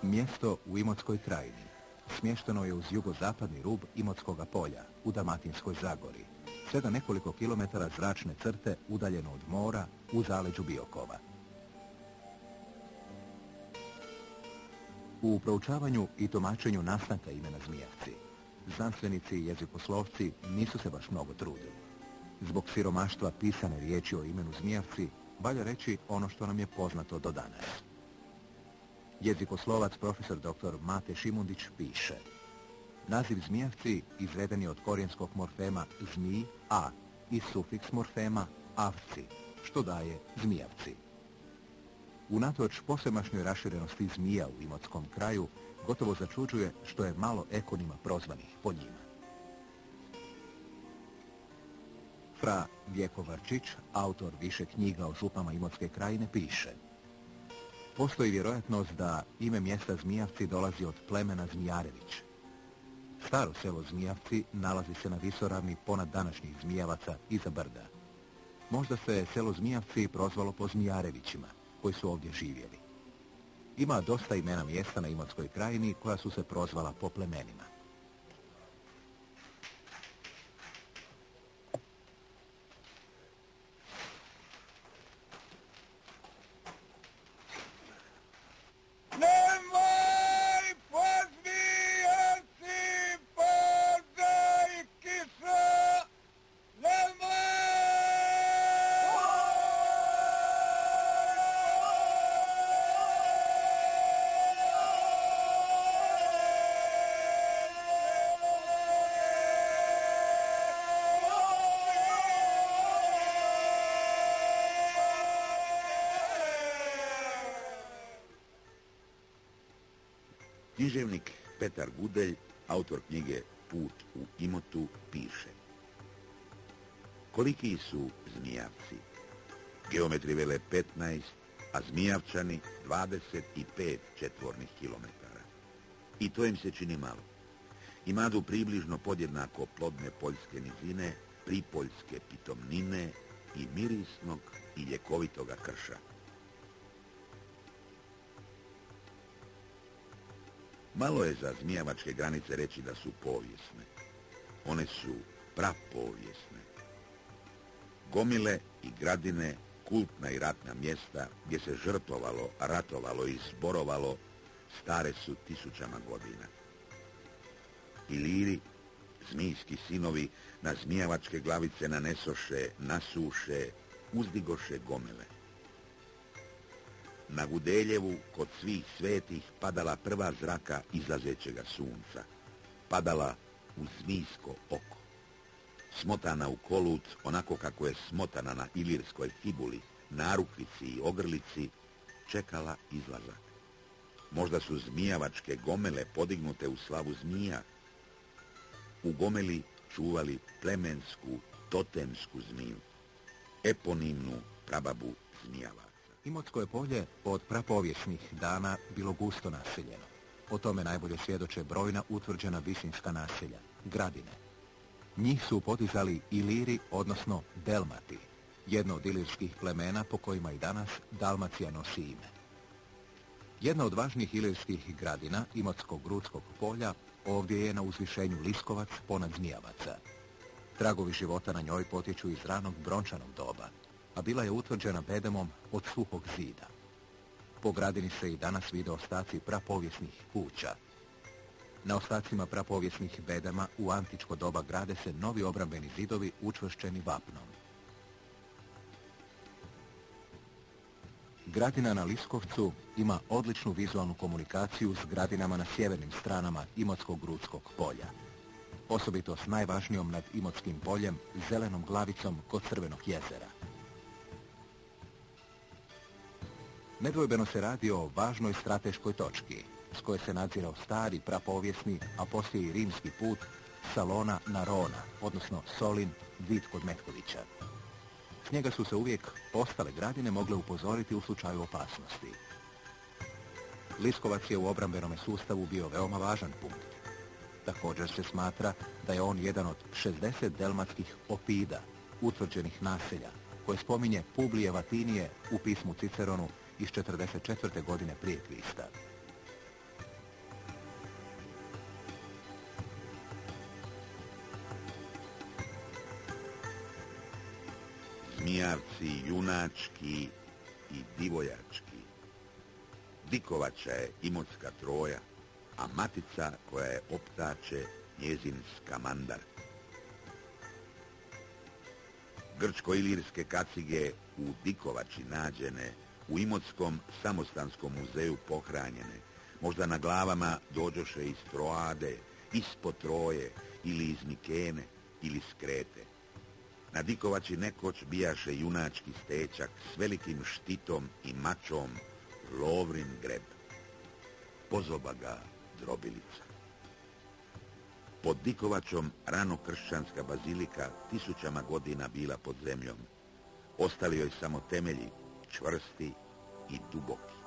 Mjesto u Imotskoj krajini smješteno je uz jugozapadni rub Imotskoga polja u Dalmatinskoj Zagori, sve do nekoliko kilometara zračne crte udaljeno od mora u zaleđu Biokova. U proučavanju i tumačenju nastanka imena Zmijavci, znanstvenici i jezikoslovci nisu se baš mnogo trudili. Zbog siromaštva pisane riječi o imenu Zmijavci, valja reći ono što nam je poznato do danas. Jezikoslovac profesor dr. Mate Šimundić piše: naziv Zmijavci izveden je od korijenskog morfema zmij, a, i sufiks morfema avci, što daje Zmijavci. Unatoč posvemašnjoj raširenosti zmija u Imotskom kraju, gotovo začuđuje što je malo ekonima prozvanih po njima. Fra Vjeko Varčić, autor više knjiga o župama Imotske krajine, piše: postoji vjerojatnost da ime mjesta Zmijavci dolazi od plemena Zmijarević. Staro selo Zmijavci nalazi se na visoravni ponad današnjih Zmijavaca iza brda. Možda se selo Zmijavci prozvalo po Zmijarevićima, koji su ovdje živjeli. Ima dosta imena mjesta na Imotskoj krajini koja su se prozvala po plemenima. Književnik Petar Gudelj, autor knjige Put u Imotu, piše: koliki su Zmijavci? Geometri vele 15, a Zmijavčani 25 četvornih kilometara. I to im se čini malo. Imadu približno podjednako plodne poljske nizine, pripoljske pitomnine i mirisnog i ljekovitoga krša. Malo je za zmijavačke granice reći da su povijesne. One su prapovijesne. Gomile i Gradine, kultna i ratna mjesta gdje se žrtvovalo, ratovalo i zborovalo, stare su tisućama godina. Iliri, zmijski sinovi, na zmijavačke glavice nanesoše, nasuše, uzdigoše gomile. Na Gudeljevu, kod svih svetih, padala prva zraka izlazećega sunca. Padala u zmijsko oko. Smotana u kolut, onako kako je smotana na ilirskoj fibuli, narukvici i ogrlici, čekala izlazak. Možda su zmijavačke gomele podignute u slavu zmija. U gomeli čuvali plemensku, totemsku zmiju, eponimnu prababu Zmijava. Imotsko je polje od prapovijesnih dana bilo gusto naseljeno. O tome najbolje svjedoče brojna utvrđena visinska naselja, Gradine. Njih su podizali Iliri, odnosno Delmati, jedno od ilirskih plemena po kojima i danas Dalmacija nosi ime. Jedna od važnijih ilirskih gradina, Imotsko-Grudskog polja, ovdje je na uzvišenju Liskovac ponad Zmijavaca. Tragovi života na njoj potječu iz ranog brončanog doba, a bila je utvrđena bedemom od suhog zida. Po gradini se i danas vide ostaci prapovijesnih kuća. Na ostacima prapovijesnih bedema u antičko doba grade se novi obrambeni zidovi učvršćeni vapnom. Gradina na Liskovcu ima odličnu vizualnu komunikaciju s gradinama na sjevernim stranama Imotskog-Grudskog polja. Osobito s najvažnijom nad Imotskim poljem, Zelenom glavicom kod Crvenog jezera. Nedvojbeno se radi o važnoj strateškoj točki, s koje se nadzirao stari, prapovijesni, a poslije i rimski put Salona na Rona, odnosno Solin, vid kod Metkovića. S njega su se uvijek ostale gradine mogle upozoriti u slučaju opasnosti. Liskovac je u obrambenome sustavu bio veoma važan punkt. Također se smatra da je on jedan od 60 delmatskih opida, utvrđenih naselja, koje spominje Publije Vatinije u pismu Ciceronu iz 44. godine prije Krista. Zmijavci junački i divojački. Dikovača je Imotska Troja, a matica koja je optače njezin Skamandar. Grčko-ilirske kacige u Dikovači nađene, u Imotskom samostanskom muzeju pohranjene, možda na glavama dođoše iz Troade, ispod Troje ili iz Mikene ili iz Krete. Na Dikovači nekoć bijaše junački stečak s velikim štitom i mačom Lovrin greb. Pozoba ga drobilica. Pod Dikovačom ranokršćanska bazilika tisućama godina bila pod zemljom. Ostali joj samo temelji, čvrsti i duboki.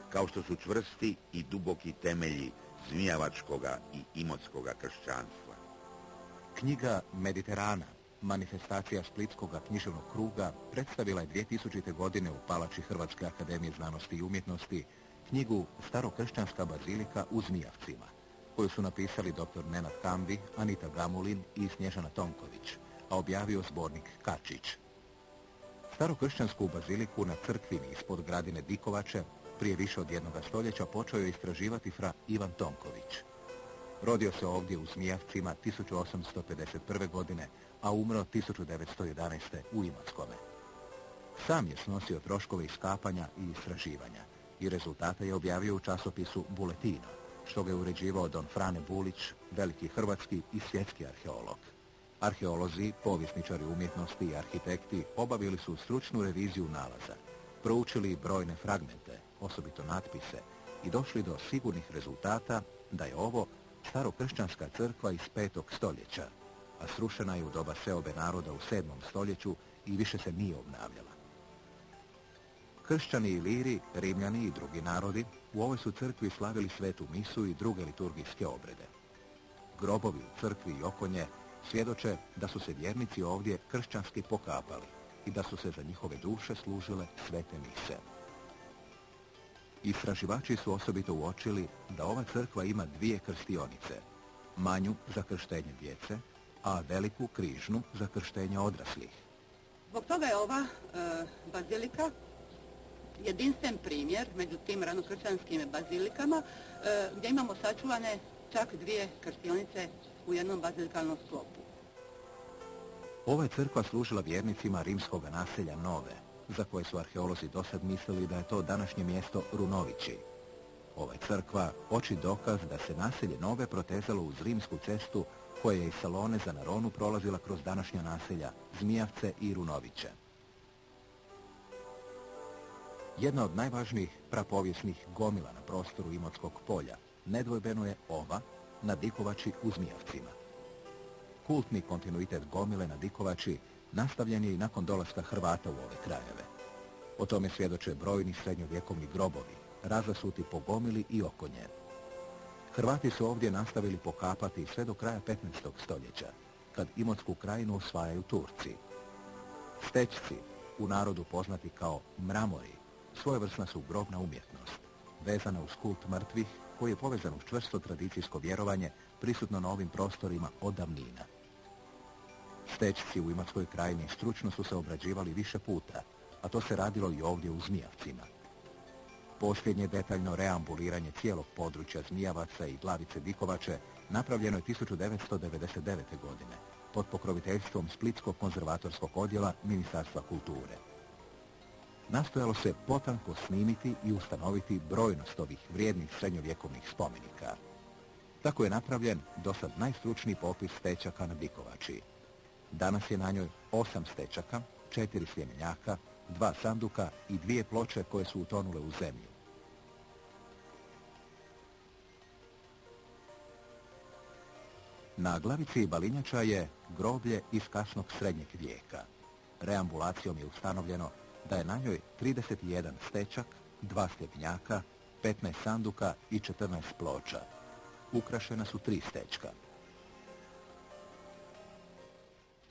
Kao što su čvrsti i duboki temelji zmijavačkoga i imotskoga kršćanstva. Knjiga Mediterana, manifestacija Splitskoga književnog kruga, predstavila je 2000. godine u Palači Hrvatske akademije znanosti i umjetnosti knjigu Starokršćanska bazilika u Zmijavcima, koju su napisali dr. Nenad Kambi, Anita Gamulin i Snježana Tonković, a objavio zbornik Kačić. Starokršćansku baziliku na crkvini ispod gradine Dikovače prije više od 1 stoljeća počeo je istraživati fra Ivan Tonković. Rodio se ovdje u Zmijavcima 1851. godine, a umro 1911. u Imotskome. Sam je snosio troškove iskapanja i istraživanja i rezultate je objavio u časopisu Buletino, što ga je uređivao don Frane Bulić, veliki hrvatski i svjetski arheolog. Arheolozi, povjesničari umjetnosti i arhitekti obavili su stručnu reviziju nalaza, proučili brojne fragmente, osobito natpise, i došli do sigurnih rezultata da je ovo starokršćanska crkva iz 5. stoljeća, a srušena je u doba seobe naroda u 7. stoljeću i više se nije obnavljala. Kršćani i Iliri, Rimljani i drugi narodi u ovoj su crkvi slavili svetu misu i druge liturgijske obrede. Grobovi u crkvi i oko nje svjedoče da su se vjernici ovdje kršćanski pokapali i da su se za njihove duše služile svete mise. Istraživači su osobito uočili da ova crkva ima 2 krstionice, manju za krštenje djece, a veliku križnu za krštenje odraslih. Zbog toga je ova bazilika jedinstven primjer među tim ranokršćanskim bazilikama gdje imamo sačuvane čak 2 krstionice u jednom bazilikalnom sklopu. Ova je crkva služila vjernicima rimskog naselja Nove, za koje su arheolozi dosad mislili da je to današnje mjesto Runovići. Ova je crkva očit dokaz da se naselje Nove protezalo uz rimsku cestu koja je iz Salone za Naronu prolazila kroz današnja naselja Zmijavce i Runoviće. Jedna od najvažnijih prapovijesnih gomila na prostoru Imotskog polja nedvojbeno je ova na Dikovači u Zmijavcima. Kultni kontinuitet gomile na Dikovači nastavljen je i nakon dolaska Hrvata u ove krajeve. O tome svjedoče brojni srednjovjekovni grobovi, razasuti po gomili i oko nje. Hrvati su ovdje nastavili pokapati sve do kraja 15. stoljeća, kad Imotsku krajinu osvajaju Turci. Stećci, u narodu poznati kao mramori, svojevrsna su grobna umjetnost, vezana uz kult mrtvih, koji je povezan uz čvrsto tradicijsko vjerovanje prisutno na ovim prostorima od davnina. Stećci u Imotskoj krajini stručno su se obrađivali više puta, a to se radilo i ovdje u Zmijavcima. Posljednje detaljno reambuliranje cijelog područja Zmijavaca i Glavice Dikovače napravljeno je 1999. godine pod pokroviteljstvom Splitskog konzervatorskog odjela Ministarstva kulture. Nastojalo se potanko snimiti i ustanoviti brojnost ovih vrijednih srednjovjekovnih spomenika. Tako je napravljen dosad najstručniji popis stečaka na Dikovači. Danas je na njoj 8 stečaka, 4 sljemenjaka, 2 sanduka i 2 ploče koje su utonule u zemlju. Na Glavici Balinjača je groblje iz kasnog srednjeg vijeka. Reambulacijom je ustanovljeno da je na njoj 31 stečak, 2 sljemenjaka, 15 sanduka i 14 ploča. Ukrašena su 3 stečka.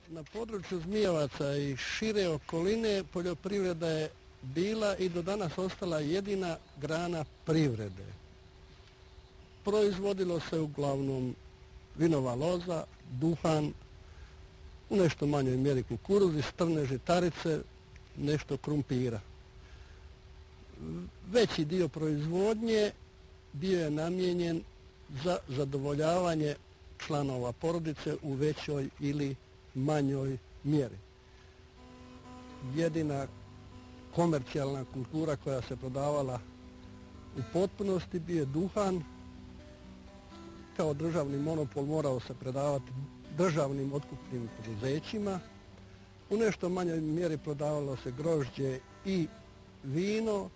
Na području Zmijavaca i šire okoline poljoprivreda je bila i do danas ostala jedina grana privrede. Proizvodilo se uglavnom vinova loza, duhan, u nešto manjoj mjeri kukuruzi, strne žitarice, nešto krumpira. Veći dio proizvodnje bio je namijenjen za zadovoljavanje članova porodice u većoj ili manjoj mjeri. Jedina komercijalna kultura koja se prodavala u potpunosti bio je duhan. Kao državni monopol morao se predavati državnim otkupnim poduzećima. U nešto manjoj mjeri prodavalo se grožđe i vino,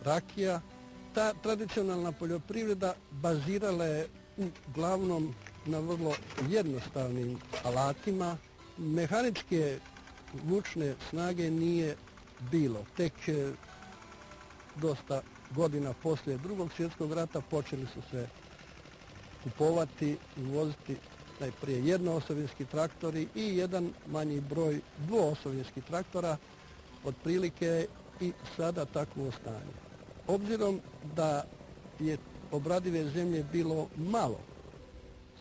rakija. Ta tradicionalna poljoprivreda bazirala je uglavnom na vrlo jednostavnim alatima. Mehaničke vučne snage nije bilo. Tek dosta godina poslije Drugog svjetskog rata počeli su se kupovati i uvoziti najprije jednoosovinski traktori i jedan manji broj dvoosovinskih traktora, otprilike i sada takvo stanje. Obzirom da je obradive zemlje bilo malo,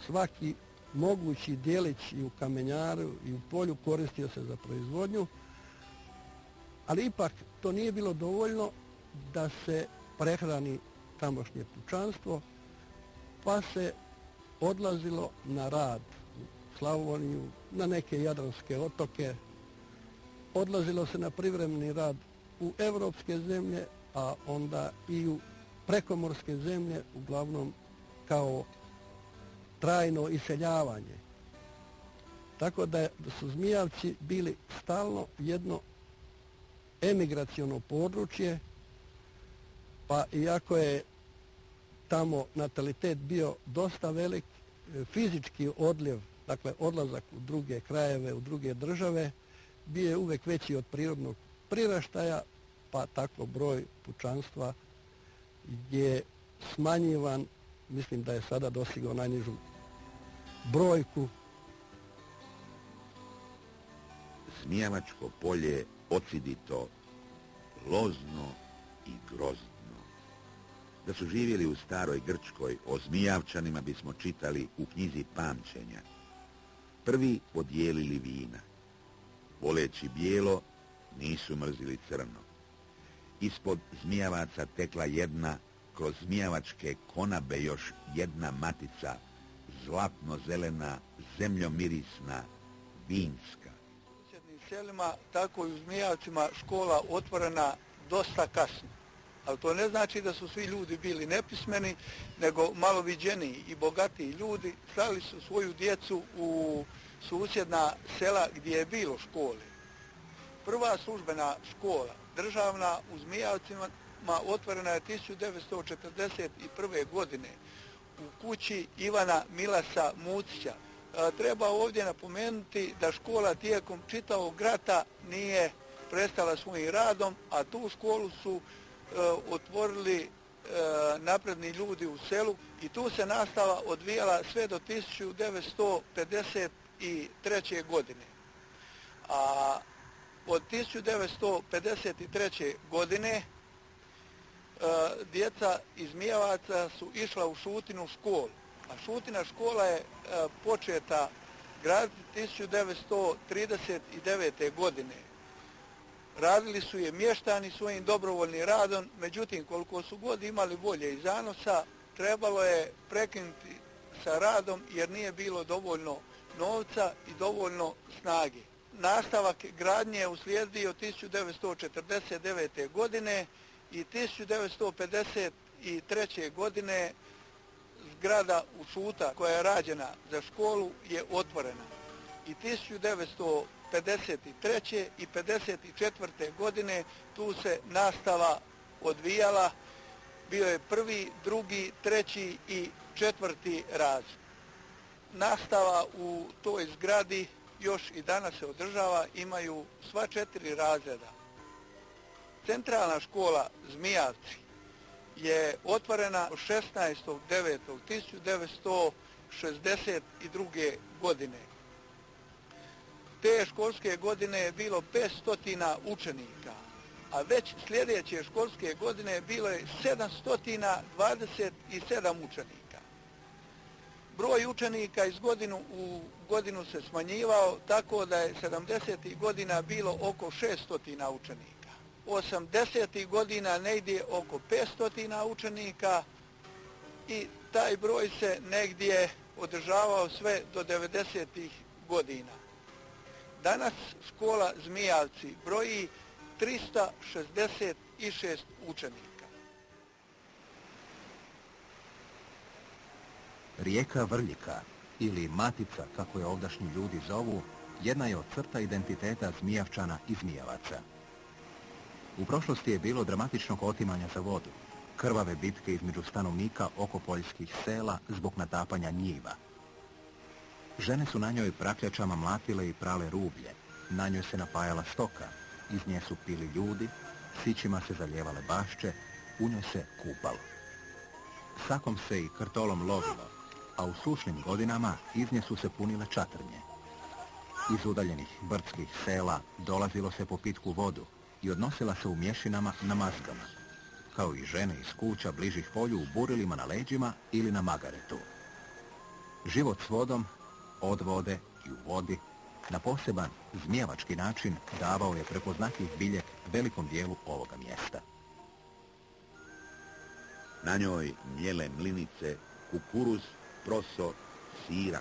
svaki mogući djelić i u kamenjaru i u polju koristio se za proizvodnju, ali ipak to nije bilo dovoljno da se prehrani tamošnje pučanstvo, pa se odlazilo na rad u Slavoniju, na neke jadranske otoke, odlazilo se na privremeni rad u europske zemlje, a onda i u prekomorske zemlje, uglavnom kao trajno iseljavanje. Tako da su Zmijavci bili stalno jedno emigraciono područje, pa iako je tamo natalitet bio dosta velik, fizički odljev, dakle odlazak u druge krajeve, u druge države, bio je uvijek veći od prirodnog priraštaja, pa tako broj pučanstva je smanjivan, mislim da je sada dostigao najnižu brojku. Zmijavačko polje ocidito, lozno i grozno. Da su živjeli u staroj Grčkoj, o Zmijavčanima bismo čitali u knjizi Pamćenja. Prvi podijelili vina. Voleći bijelo, nisu mrzili crno. Ispod Zmijavaca tekla jedna, kroz zmijavačke konabe još jedna matica, zlatno-zelena, zemljomirisna, vinska. U susjednim selima, tako i u Zmijavcima, škola otvorena dosta kasno. Ali to ne znači da su svi ljudi bili nepismeni, nego malo viđeniji i bogatiji ljudi slali su svoju djecu u susjedna sela gdje je bilo škole. Prva službena škola, državna u Zmijavcima, otvorena je 1941. godine u kući Ivana Milasa Mucića. Treba ovdje napomenuti da škola tijekom čitavog rata nije prestala svojim radom, a tu školu su otvorili napredni ljudi u selu i tu se nastava odvijala sve do 1953. godine. A od 1953. godine djeca iz Zmijavaca su išla u Šutinu školu. A Šutina škola je početa graditi 1939. godine. Radili su je mještani svojim dobrovoljnim radom, međutim koliko su god imali volje i zanosa, trebalo je prekinuti sa radom jer nije bilo dovoljno novca i dovoljno snage. Nastavak gradnje je uslijedio 1949. godine i 1953. godine zgrada u Šuta koja je rađena za školu je otvorena. I 1953. i 1954. godine tu se nastava odvijala. Bio je 1., 2., 3. i 4. razred. Nastava u toj zgradi još i danas se održava, imaju sva 4 razreda. Centralna škola Zmijavci je otvorena 16.9.1962. godine. Te školske godine je bilo 500 učenika, a već sljedeće školske godine bilo je 727 učenika. broj učenika iz godinu u godinu se smanjivao, tako da je 70. godina bilo oko 600 učenika. 80. godina negdje oko 500 učenika i taj broj se negdje održavao sve do 90. godina. Danas škola Zmijavci broji 366 učenika. Rijeka Vrljika, ili Matica, kako je ovdašnji ljudi zovu, jedna je od crta identiteta Zmijavčana i Zmijavaca. U prošlosti je bilo dramatičnog otimanja za vodu, krvave bitke između stanovnika okopoljskih sela zbog natapanja njiva. Žene su na njoj prakljačama mlatile i prale rublje, na njoj se napajala stoka, iz nje su pili ljudi, sićima se zaljevale bašče, u njoj se kupalo. Sakom se i krtolom lovilo, a u sušnim godinama iz nje su se punile čatrnje. Iz udaljenih brdskih sela dolazilo se po pitku vodu i odnosila se u mješinama na mazgama, kao i žene iz kuća bližih polju u burilima na leđima ili na magaretu. Život s vodom, od vode i u vodi, na poseban zmijevački način davao je prepoznatljiv biljeg velikom dijelu ovoga mjesta. Na njoj mljele mlinice, kukuruz, proso, sira,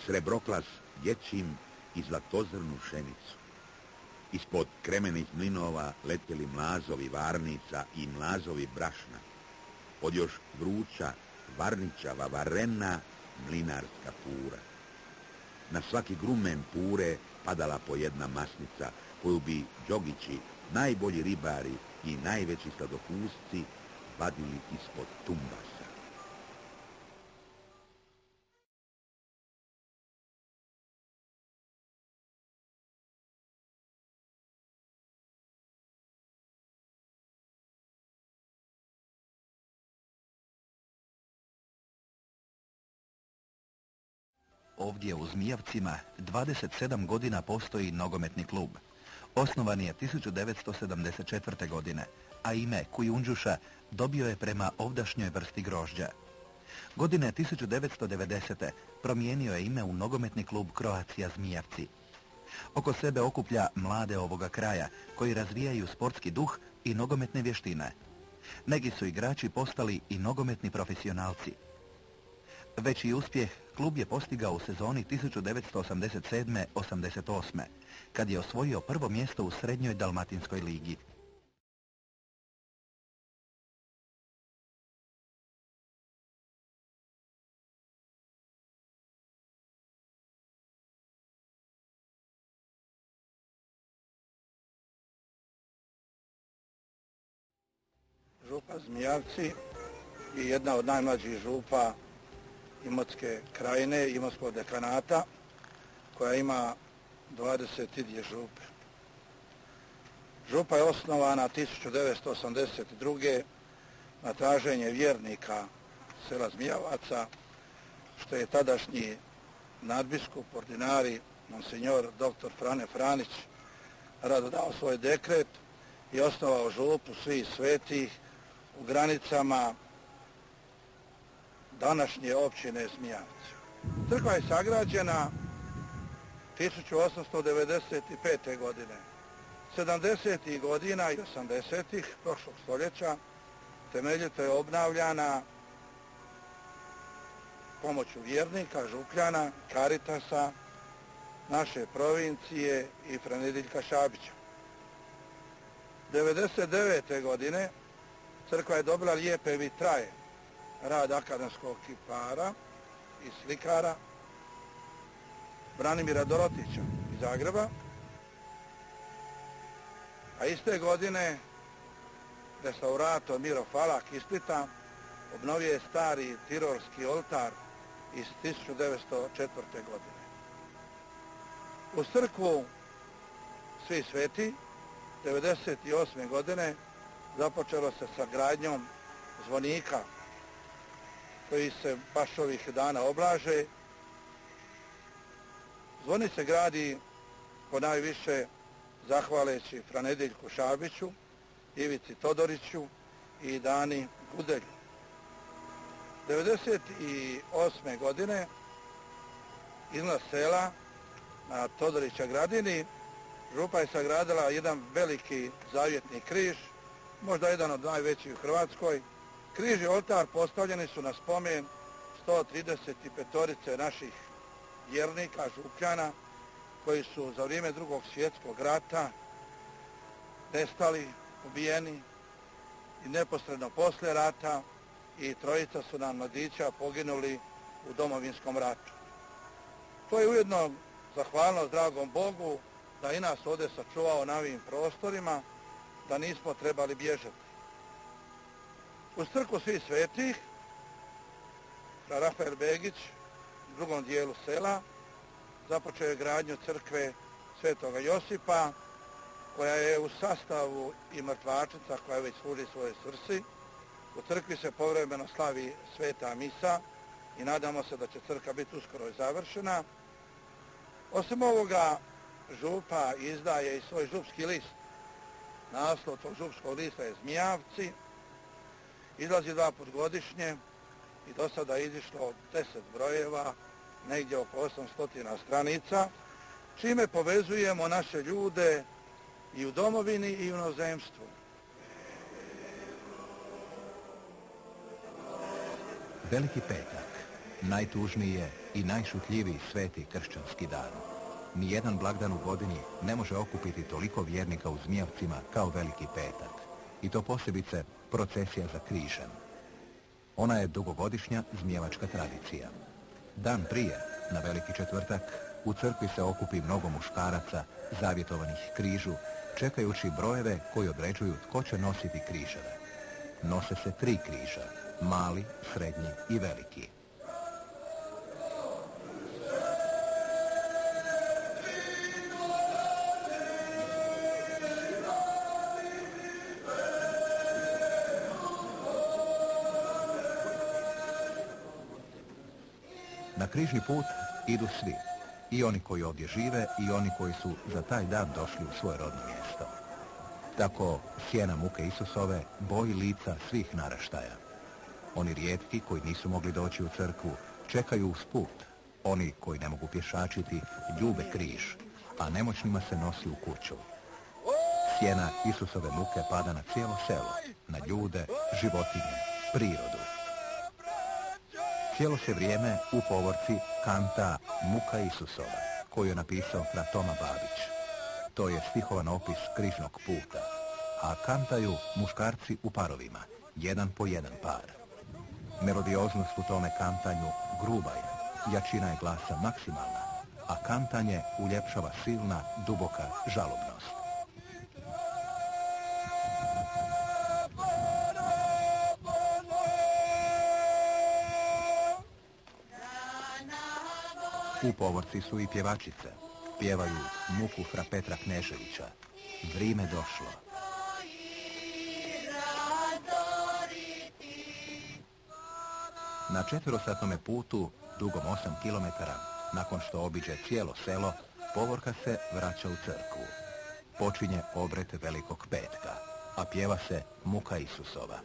srebroklas, dječjim i zlatozrnu pšenicu. Ispod kremenih mlinova letjeli mlazovi varnica i mlazovi brašna. Od još vruća, varničava, varena, mlinarska pura. Na svaki grumen pure padala po jedna masnica, koju bi đogići, najbolji ribari i najveći sladokusci vadili ispod tumbasa. Ovdje u Zmijavcima 27 godina postoji nogometni klub. Osnovan je 1974. godine, a ime Kujundžuša dobio je prema ovdašnjoj vrsti grožđa. Godine 1990. promijenio je ime u nogometni klub Croatia Zmijavci. Oko sebe okuplja mlade ovoga kraja koji razvijaju sportski duh i nogometne vještine. Neki su igrači postali i nogometni profesionalci. Veći uspjeh klub je postigao u sezoni 1987-88. kad je osvojio prvo mjesto u srednjoj dalmatinskoj ligi. Župa Zmijavci je jedna od najmlađih župa Imotske krajine, Imotskog dekanata, koja ima 22 župe. Župa je osnovana 1982. na traženje vjernika sela Zmijavaca, što je tadašnji nadbiskup, ordinari, monsinjor dr. Frane Franić, rado dao svoj dekret i osnovao župu Svih svetih u granicama današnje općine Zmijavci. Crkva je sagrađena 1895. godine. 70. godina i 80. prošlog stoljeća temeljito je obnavljana pomoću vjernika, župljana, Karitasa, naše provincije i Franediljka Šabića. 99. godine crkva je dobila lijepe vitraje, rad akademskog kipara i slikara Branimira Dorotića iz Zagreba, a iste godine restaurator Miro Falak iz Splita obnovio je stari tirolski oltar iz 1904. godine. U crkvu Svi sveti 1998. godine započelo se sa gradnjom zvonika koji se baš ovih dana oblaže. Zvonik se gradi ponajviše zahvaleći Franediljku Šabiću, Ivici Todoriću i Dani Gudelju. 1998. godine iznad sela na Todorića Gradini župa je sagradila jedan veliki zavjetni križ, možda jedan od najvećih u Hrvatskoj. Križ i oltar postavljeni su na spomen 135 naših vjernika, župljana, koji su za vrijeme Drugog svjetskog rata nestali, ubijeni i neposredno poslije rata, i 3 su nam mladića poginuli u Domovinskom ratu. To je ujedno zahvalnost dragom Bogu da i nas ovdje sačuvao na ovim prostorima, da nismo trebali bježati. Uz crkvu Svih svetih, Rafael Begić u drugom dijelu sela započeo je gradnju crkve Svetoga Josipa, koja je u sastavu i mrtvačnica koja već služi svojoj svrsi. U crkvi se povremeno slavi sveta misa i nadamo se da će crkva biti uskoro završena. Osim ovoga, župa izdaje i svoj župski list. Naslov tog župskog lista je Zmijavci. Izlazi 2 puta godišnje i do sada je izišlo 10 brojeva, negdje oko 800 stranica, čime povezujemo naše ljude i u domovini i u inozemstvu. Veliki petak, najtužniji je i najšutljiviji sveti kršćanski dan. Nijedan blagdan u godini ne može okupiti toliko vjernika u Zmijavcima kao Veliki petak. I to posebice procesija za križem. Ona je dugogodišnja zmijevačka tradicija. Dan prije, na Veliki četvrtak, u crkvi se okupi mnogo muškaraca, zavjetovanih križu, čekajući brojeve koji određuju tko će nositi križeve. Nose se 3 križa, mali, srednji i veliki. Na križni put idu svi, i oni koji ovdje žive i oni koji su za taj dan došli u svoje rodno mjesto. Tako sjena muke Isusove boji lica svih naraštaja. Oni rijetki koji nisu mogli doći u crkvu čekaju uz put. Oni koji ne mogu pješačiti ljube križ, a nemoćnima se nosi u kuću. Sjena Isusove muke pada na cijelo selo, na ljude, životinje, prirodu. Cijelo se vrijeme u povorci kanta Muka Isusova, koju je napisao fra Toma Babić. To je stihovan opis križnog puta, a kantaju muškarci u parovima, jedan po jedan par. Melodioznost u tome kantanju gruba je, jačina je glasa maksimalna, a kantanje uljepšava silna, duboka žalobnost. U povorci su i pjevačice. Pjevaju muku fra Petra Kneževića. Vrime došlo. Na 4-satnome putu, dugom 8 km, nakon što obiđe cijelo selo, povorka se vraća u crkvu. Počinje obred Velikog petka, a pjeva se Muka Isusova.